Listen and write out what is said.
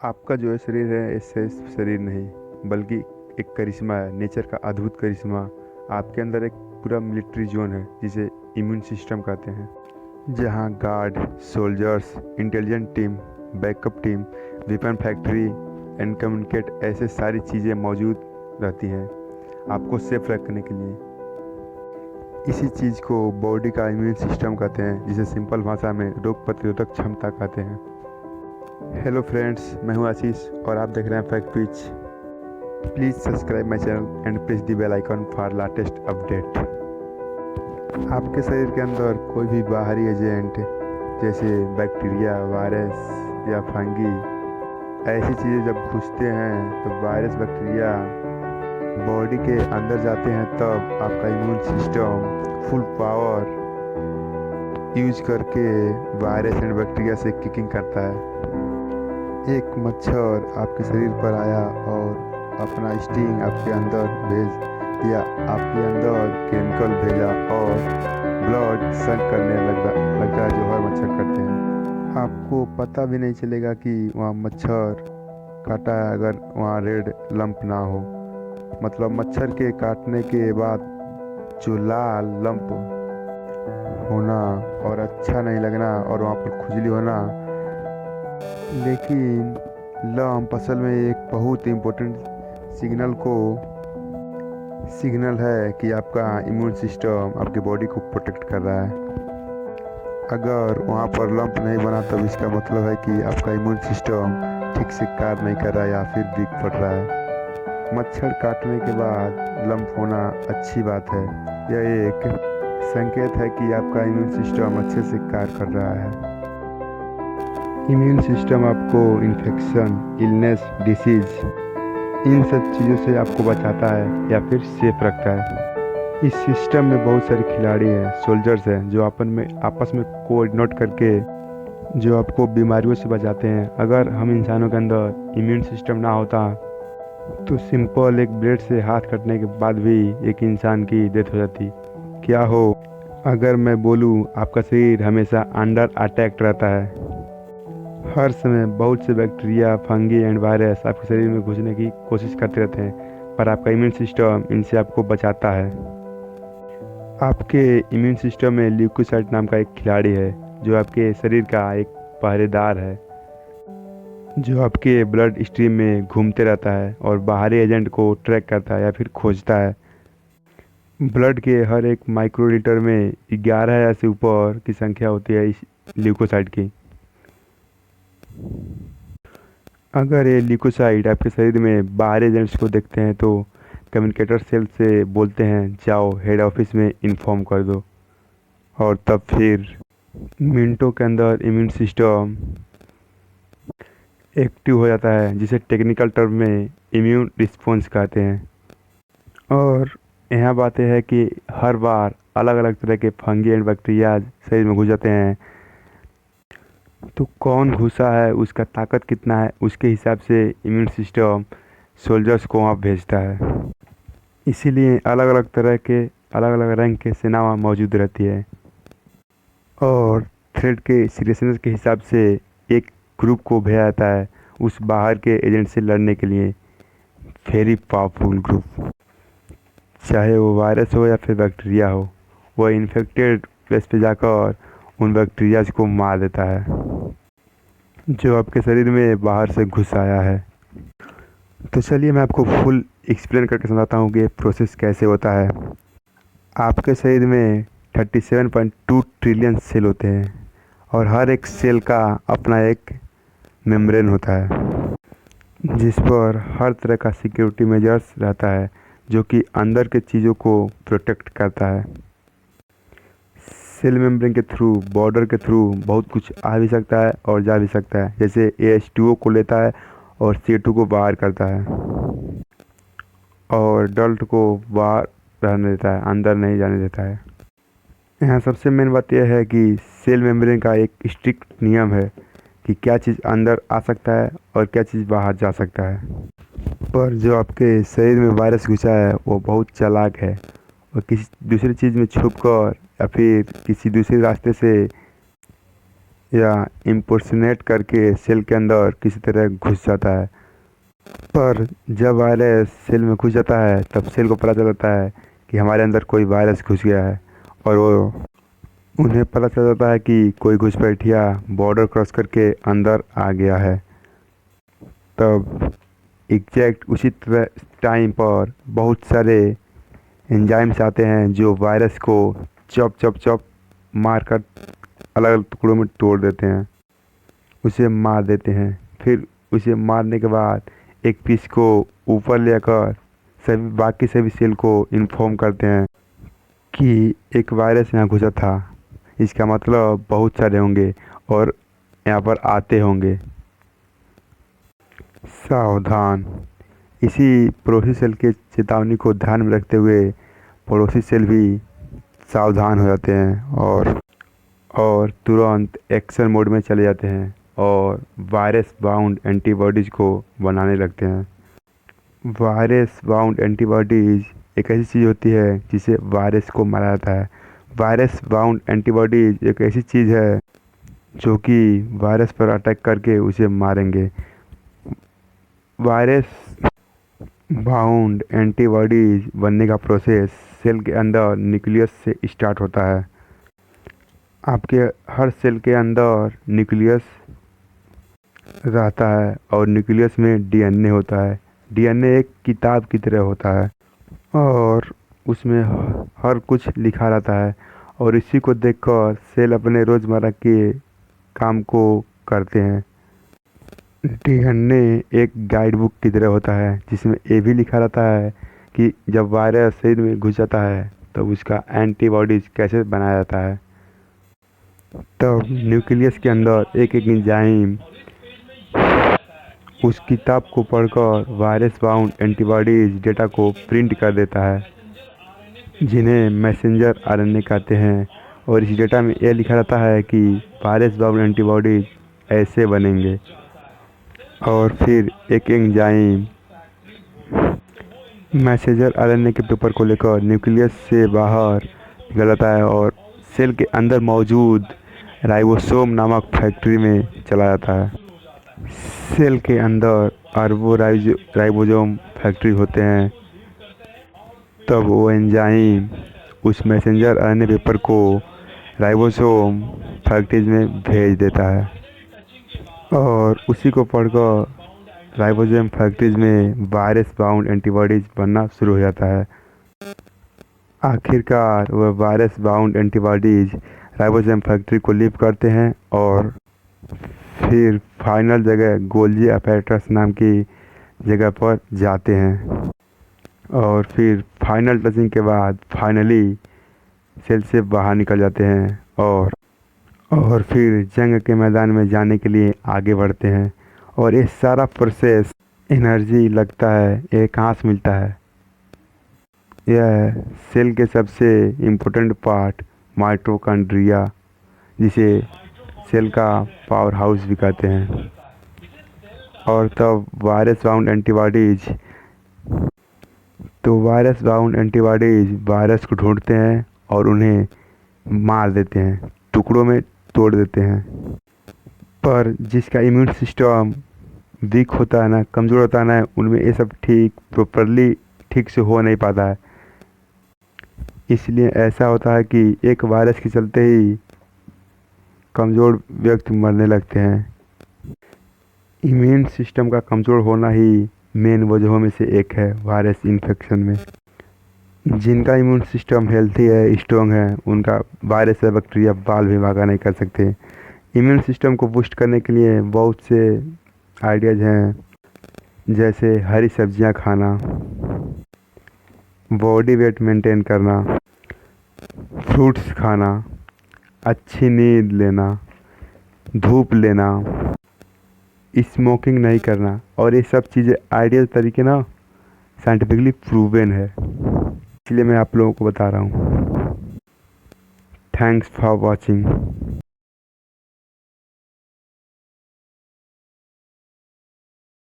आपका जो है शरीर है इससे शरीर नहीं बल्कि एक करिश्मा है, नेचर का अद्भुत करिश्मा। आपके अंदर एक पूरा मिलिट्री जोन है जिसे इम्यून सिस्टम कहते हैं, जहां guard, soldiers, intelligent team, backup team, weapon factory and communicate ऐसे सारी चीज़ें मौजूद रहती हैं आपको सेफ रखने के लिए। इसी चीज़ को बॉडी का इम्यून सिस्टम कहते हैं, जिसे सिंपल भाषा में रोग प्रतिरोधक क्षमता कहते हैं। हेलो फ्रेंड्स, मैं हूं आशीष और आप देख रहे हैं fact pitch. Please subscribe my channel and press the bell icon for latest update. आपके शरीर के अंदर कोई भी बाहरी एजेंट जैसे बैक्टीरिया, वायरस या फंगी ऐसी चीज़ें जब घुसते हैं तो वायरस, बैक्टीरिया बॉडी के अंदर जाते हैं, तब आपका immune system full power use करके वायरस एंड बैक्टीरिया से किकिंग करता है। एक मच्छर आपके शरीर पर आया और अपना स्टिंग आपके अंदर भेज दिया, आपके अंदर केमिकल भेजा और ब्लड सक करने लगता है, जो हर मच्छर करते हैं। आपको पता भी नहीं चलेगा कि वहाँ मच्छर काटा है अगर वहाँ रेड लंप ना हो। मतलब मच्छर के काटने के बाद जो लाल लंप होना और अच्छा नहीं लगना और वहाँ पर खुजली होना, लेकिन लंप असल में एक बहुत इम्पोर्टेंट सिग्नल है कि आपका इम्यून सिस्टम आपके बॉडी को प्रोटेक्ट कर रहा है। अगर वहाँ पर लंप नहीं बना तब इसका मतलब है कि आपका इम्यून सिस्टम ठीक से कार्य नहीं कर रहा है या फिर वीक पड़ रहा है। मच्छर काटने के बाद लंप होना अच्छी बात है। यह एक संकेत है कि आपका इम्यून सिस्टम अच्छे से कार्य कर रहा है। इम्यून सिस्टम आपको इन्फेक्शन, इलनेस, डिसीज इन सब चीज़ों से आपको बचाता है या फिर सेफ रखता है। इस सिस्टम में बहुत सारे खिलाड़ी हैं, सोल्जर्स हैं, जो आपस में कोऑर्डिनेट करके जो आपको बीमारियों से बचाते हैं। अगर हम इंसानों के अंदर इम्यून सिस्टम ना होता तो सिंपल एक ब्लेड से हाथ कटने के बाद भी एक इंसान की डेथ हो जाती। क्या हो अगर मैं बोलूँ आपका शरीर हमेशा अंडर अटैक रहता है। हर समय बहुत से बैक्टीरिया, फंगी एंड वायरस आपके शरीर में घुसने की कोशिश करते रहते हैं, पर आपका इम्यून सिस्टम इनसे आपको बचाता है। आपके इम्यून सिस्टम में ल्यूकोसाइट नाम का एक खिलाड़ी है, जो आपके शरीर का एक पहरेदार है, जो आपके ब्लड स्ट्रीम में घूमते रहता है और बाहरी एजेंट को ट्रैक करता है या फिर खोजता है। ब्लड के हर एक माइक्रोलीटर में 11,000 से ऊपर की संख्या होती है इस ल्यूकोसाइट की। अगर ये ल्यूकोसाइट आपके शरीर में बाहरी एजेंट्स को देखते हैं तो कम्युनिकेटर सेल से बोलते हैं, जाओ हेड ऑफिस में इन्फॉर्म कर दो, और तब फिर मिनटों के अंदर इम्यून सिस्टम एक्टिव हो जाता है, जिसे टेक्निकल टर्म में इम्यून रिस्पॉन्स कहते हैं। और यहाँ बात यह है कि हर बार अलग अलग तरह के फंगी एंड बैक्टीरिया शरीर में घुस जाते हैं, तो कौन घुसा है, उसका ताकत कितना है, उसके हिसाब से इम्यून सिस्टम सोल्जर्स को वहाँ भेजता है। इसीलिए अलग अलग तरह के, अलग अलग रैंक के सेना वहाँ मौजूद रहती है, और थ्रेड के सीरियसनेस के हिसाब से एक ग्रुप को भेजा जाता है उस बाहर के एजेंट से लड़ने के लिए। वेरी पावरफुल ग्रुप, चाहे वो वायरस हो या फिर बैक्टीरिया हो, वह इन्फेक्टेड प्लेस पे जाकर उन बैक्टीरियाज को मार देता है जो आपके शरीर में बाहर से घुस आया है। तो चलिए मैं आपको फुल एक्सप्लेन करके समझाता हूँ कि ये प्रोसेस कैसे होता है। आपके शरीर में 37.2 ट्रिलियन सेल होते हैं और हर एक सेल का अपना एक मेम्ब्रेन होता है, जिस पर हर तरह का सिक्योरिटी मेजर्स रहता है, जो कि अंदर के चीज़ों को प्रोटेक्ट करता है। सेल मेम्ब्रेन के थ्रू, बॉर्डर के थ्रू बहुत कुछ आ भी सकता है और जा भी सकता है, जैसे AH2O को लेता है और CO2 को बाहर करता है और डल्ट को बाहर रहने देता है, अंदर नहीं जाने देता है। यहाँ सबसे मेन बात यह है कि सेल मेम्ब्रेन का एक स्ट्रिक्ट नियम है कि क्या चीज़ अंदर आ सकता है और क्या चीज़ बाहर जा सकता है। पर जो आपके शरीर में वायरस घुसा है वो बहुत चालाक है और किसी दूसरी चीज़ में छुपकर या फिर किसी दूसरे रास्ते से या इम्पर्सनेट करके सेल के अंदर किसी तरह घुस जाता है। पर जब वायरस सेल में घुस जाता है तब सेल को पता चल जाता है कि हमारे अंदर कोई वायरस घुस गया है, और वो उन्हें पता चल जाता है कि कोई घुसपैठिया बॉर्डर क्रॉस करके अंदर आ गया है। तब एग्जैक्ट उसी तरह टाइम पर बहुत सारे एंजाइम्स आते हैं जो वायरस को चॉप चॉप चॉप मार कर अलग अलग टुकड़ों में तोड़ देते हैं, उसे मार देते हैं। फिर उसे मारने के बाद एक पीस को ऊपर लेकर सभी बाकी सभी सेल को इन्फॉर्म करते हैं कि एक वायरस यहाँ घुसा था, इसका मतलब बहुत सारे होंगे और यहाँ पर आते होंगे, सावधान। इसी पड़ोसी सेल के चेतावनी को ध्यान में रखते हुए पड़ोसी सेल भी सावधान हो जाते हैं और तुरंत एक्शन मोड में चले जाते हैं और वायरस बाउंड एंटीबॉडीज़ को बनाने लगते हैं। वायरस बाउंड एंटीबॉडीज़ एक ऐसी चीज़ होती है जिसे वायरस को मारा जाता है। वायरस बाउंड एंटीबॉडीज़ एक ऐसी चीज़ है जो कि वायरस पर अटैक करके उसे मारेंगे। वायरस बाउंड एंटीबॉडीज़ बनने का प्रोसेस सेल के अंदर न्यूक्लियस से स्टार्ट होता है। आपके हर सेल के अंदर न्यूक्लियस रहता है और न्यूक्लियस में डीएनए होता है। डीएनए एक किताब की तरह होता है और उसमें हर कुछ लिखा रहता है, और इसी को देखकर सेल अपने रोज़मर्रा के काम को करते हैं। डीएनए एक गाइड बुक की तरह होता है जिसमें ये भी लिखा रहता है कि जब वायरस शरीर में घुस जाता है तब उसका एंटीबॉडीज कैसे बनाया जाता है। तब न्यूक्लियस के अंदर एक एक एंजाइम उस किताब को पढ़कर वायरस बाउंड एंटीबॉडीज डेटा को प्रिंट कर देता है, जिन्हें मैसेंजर आरएनए कहते हैं। और इस डेटा में यह लिखा रहता है कि वायरस बाउंड एंटीबॉडीज ऐसे बनेंगे। और फिर एक एंजाइम मैसेंजर आरएनए के पेपर को लेकर न्यूक्लियस से बाहर निकल जाता है और सेल के अंदर मौजूद राइबोसोम नामक फैक्ट्री में चला जाता है। सेल के अंदर अरबों राइबोसोम फैक्ट्री होते हैं। तब वो एंजाइम उस मैसेंजर आरएनए पेपर को राइबोसोम फैक्ट्रीज में भेज देता है और उसी को पढ़कर राइबोसोम फैक्ट्रीज में वायरस बाउंड एंटीबॉडीज बनना शुरू हो जाता है। आखिरकार वह virus bound antibodies ribosome factory को लीव करते हैं और फिर फाइनल जगह गोल्जी अपैरेटस नाम की जगह पर जाते हैं। और फिर फाइनल टचिंग के बाद फाइनली सेल से बाहर निकल जाते हैं और फिर जंग के मैदान में जाने के लिए आगे बढ़ते हैं। और ये सारा प्रोसेस एनर्जी लगता है, ये कहाँ से मिलता है? यह सेल के सबसे इम्पोर्टेंट पार्ट माइटोकॉन्ड्रिया, जिसे सेल का पावर हाउस भी कहते हैं। और तब वायरस बाउंड एंटीबॉडीज वायरस को ढूंढते हैं और उन्हें मार देते हैं, टुकड़ों में तोड़ देते हैं। पर जिसका इम्यून सिस्टम वीक होता है ना, कमज़ोर होता है ना, उनमें ये सब प्रॉपरली ठीक से हो नहीं पाता है। इसलिए ऐसा होता है कि एक वायरस के चलते ही कमज़ोर व्यक्ति मरने लगते हैं। इम्यून सिस्टम का कमज़ोर होना ही मेन वजहों में से एक है वायरस इन्फेक्शन में। जिनका इम्यून सिस्टम हेल्थी है, स्ट्रॉन्ग है, उनका वायरस या बैक्टीरिया बाल भी भागा नहीं कर सकते। इम्यून सिस्टम को बूस्ट करने के लिए बहुत से आइडियाज़ हैं, जैसे हरी सब्जियां खाना, बॉडी वेट मेंटेन करना, फ्रूट्स खाना, अच्छी नींद लेना, धूप लेना, स्मोकिंग नहीं करना। और ये सब चीज़ें आइडियल तरीके ना साइंटिफिकली प्रूवन है, इसलिए मैं आप लोगों को बता रहा हूँ। Thanks for watching.